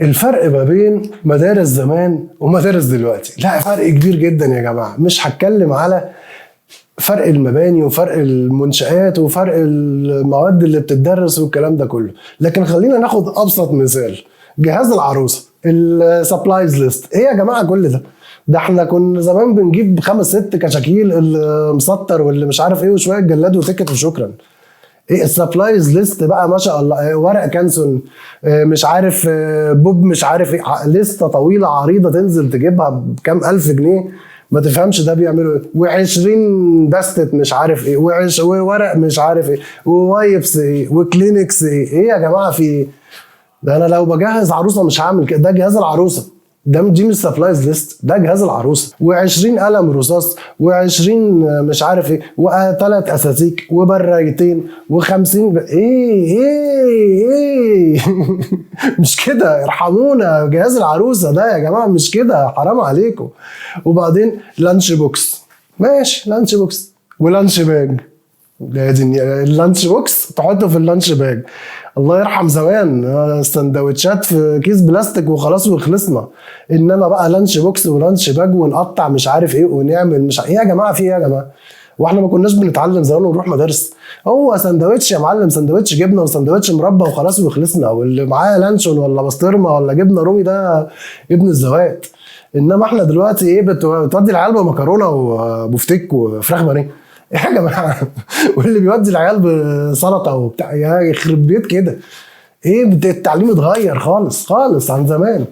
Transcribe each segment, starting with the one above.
الفرق ما بين مدارس زمان ومدارس دلوقتي لا فرق كبير جدا يا جماعة. مش هتكلم على فرق المباني وفرق المنشآت وفرق المواد اللي بتدرس والكلام ده كله، لكن خلينا ناخد ابسط مثال، جهاز العروسة، السبلايز ليست. ايه يا جماعة كل ده احنا كنا زمان بنجيب 5-6 كشاكيل، المسطر واللي مش عارف ايه وشوية جلاد وتكت وشكرا. ايه السبلايز ليست بقى ما شاء الله، ورق كانسون، مش عارف بوب، مش عارف ايه، لسته طويله عريضه تنزل تجيبها بكام الف جنيه ما تفهمش ده بيعملوا ايه، و20 دستة مش عارف ايه، وورق مش عارف ايه، ووايبس ايه، وكلينكس ايه يا جماعه في ايه؟ ده انا لو بجهز عروسه مش هعمل كده. ده جهاز العروسه، ده دي مش سبلايز ليست، ده جهاز العروسه، و20 قلم رصاص، و20 مش عارف ايه، و3 اساتيك وبرايتين و50 ايه مش كده، ارحمونا. جهاز العروسه ده يا جماعه مش كده، حرام عليكم. وبعدين لانش بوكس، ماشي لانش بوكس ولانش باج، اللانش بوكس تحطه في اللانش باج. الله يرحم زمان سندوتشات في كيس بلاستيك وخلاص وخلصنا، انما بقى لانش بوكس ولانش باج ونقطع مش عارف ايه ونعمل مش ايه يا جماعه في ايه يا جماعه؟ واحنا ما كناش بنتعلم زمان ونروح مدارس؟ هو سندوتش يا معلم، سندوتش جبنه وسندوتش مربى وخلاص وخلصنا، واللي معاه لانشون ولا بسطرمه ولا جبنه رومي ده ابن الزوات. انما احنا دلوقتي ايه، بتودي العيال بمكرونه وبفتيك وفراخ بانيه ايه يا جماعه واللي بيودي العيال بسلطه وبتاع، يا يخرب بيت كده. ايه التعليم اتغير خالص خالص عن زمان.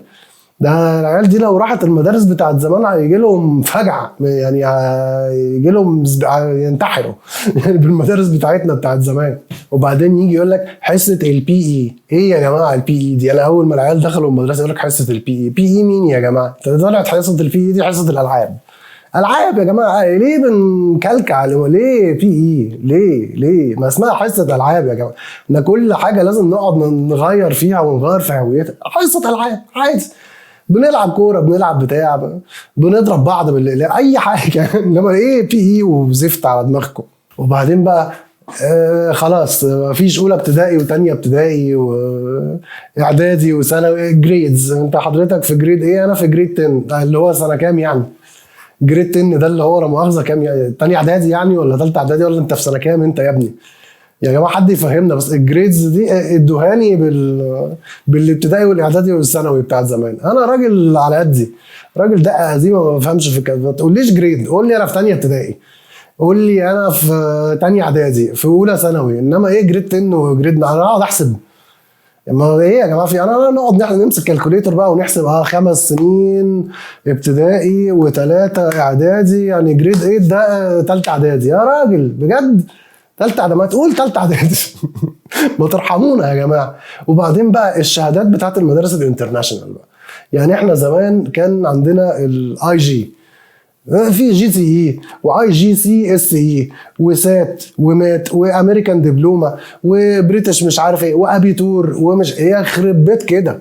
ده العيال دي لو راحت المدارس بتاعت زمان هيجي لهم فجعه، يعني هيجي لهم ينتحروا يعني بالمدارس بتاعتنا بتاعت زمان. وبعدين يجي يقول لك حصه البي اي. ايه يا جماعه البي اي دي؟ انا اول ما العيال دخلوا المدرسه يقول لك حصه البي اي. بي اي مين يا جماعه؟ طلعت حصه البي اي دي حصه الالعاب. العاب يا جماعه، ليه بنكلكع؟ ليه في ايه؟ ليه ما اسمها حصه العاب يا جماعه؟ احنا كل حاجه لازم نقعد نغير فيها ونغير في هويتها. حصه العاب عادي، بنلعب كوره، بنلعب بتاع، بنضرب بعض بالاقلام، اي حاجه انما ايه في ايه وزفت على دماغكم. وبعدين بقى خلاص مفيش اولى ابتدائي وثانيه ابتدائي واعدادي وثانوي. جريدز، انت حضرتك في جريد ايه؟ انا في جريد 10 اللي هو سنه كام يعني؟ جريد 10 ده اللي هو لا مؤاخذه كام يعني؟ تاني اعدادي يعني ولا ثالثه اعدادي ولا انت في سنه كام انت يا ابني؟ يا جماعه حد يفهمنا بس. الجريدز دي ادوهاني بالابتدائي والاعدادي والثانوي بتاعت زمان. انا راجل على قدي، راجل دقه قديمه ما بفهمش في كده. ما تقوليش جريد، قول لي انا في ثانيه ابتدائي، قول لي انا في ثانيه اعدادي، في اولى ثانوي. انما ايه جريد 10 وجريد، انا اقعد احسب؟ ما ايه يا جماعه في انا نقعد نمسك كالكوليتر بقى ونحسب 5 سنين ابتدائي و3 اعدادي يعني جريد 8 ده ثالثه اعدادي؟ يا راجل بجد ثالثه اعدادي؟ ما تقول ثالثه اعدادي ما ترحمونا يا جماعه. وبعدين بقى الشهادات بتاعت المدارس الانترناشونال بقى، يعني احنا زمان كان عندنا الاي جي، في جي سي اي واي جي سي اس اي وسات ومات وامريكان دبلومه وبريتش مش عارف ايه وابيتور ومش ايه، يخرب بيت كده.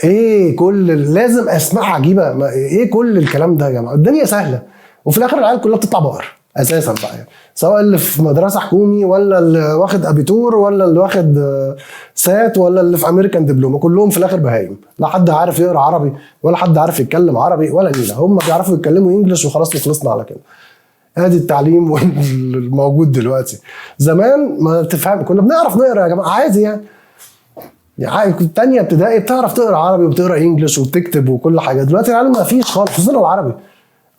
ايه كل لازم اسماء عجيبه؟ ايه كل الكلام ده يا جماعه؟ الدنيا سهله وفي الاخر العيال كلها بتطلع بقر اساسا بقى، يعني سواء اللي في مدرسه حكومي ولا اللي واخد ابيتور ولا اللي واخد سات ولا اللي في امريكان دبلومه، كلهم في الاخر بهايم. لا حد عارف يقرا عربي ولا حد عارف يتكلم عربي ولا نيله، هم بيعرفوا يتكلموا انجلش وخلاص وخلصنا على كده. ادي التعليم الموجود دلوقتي. زمان ما تفهم، كنا بنعرف نقرا يا جماعه عادي يعني كنت تانية ابتدائي بتعرف تقرا عربي وبتقرا انجلش وبتكتب وكل حاجه. دلوقتي العيال ما فيش خالص، خصوصا العربي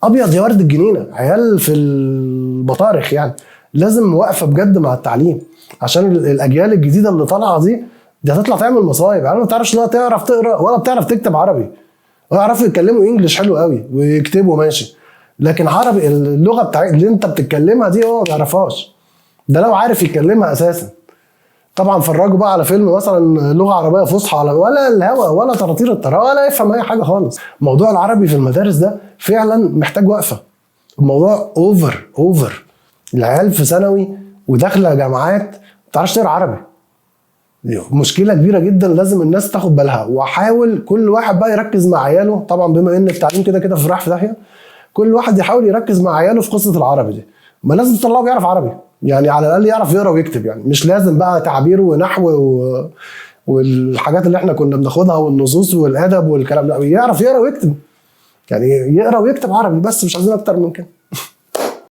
ابيض يا ورد الجنينه، عيال في البطارخ يعني. لازم وقفه بجد مع التعليم عشان الاجيال الجديده اللي طالعه دي هتطلع تعمل مصايب. يعني ما تعرفش لا تعرف تقرا ولا بتعرف تكتب عربي، ويعرفوا يتكلموا انجلش حلو قوي ويكتبوا ماشي، لكن عربي اللغه بتاعت اللي انت بتتكلمها دي هو ما بيعرفهاش. ده لو عارف يتكلمها اساسا. طبعا فرجوا بقى على فيلم مثلا لغه عربيه فصحى ولا الهوا ولا طراطير الطيران ولا يفهم اي حاجه خالص. موضوع العربي في المدارس ده فعلا محتاج وقفه. الموضوع اوفر. العيال في ثانوي وداخله جامعات ما بتعرفش تقرا عربي، مشكله كبيره جدا لازم الناس تاخد بالها. وحاول كل واحد بقى يركز مع عياله، طبعا بما ان التعليم كده في راح في داهيه، كل واحد يحاول يركز مع عياله في قصه العربي دي. ما لازم تطلعه بيعرف عربي، يعني على الاقل يعرف يقرا ويكتب، يعني مش لازم بقى تعبير ونحو والحاجات اللي احنا كنا بناخدها والنصوص والادب والكلام ده، يعرف يقرا ويكتب، يعني يقرا ويكتب عربي بس، مش عايزين اكتر من كده.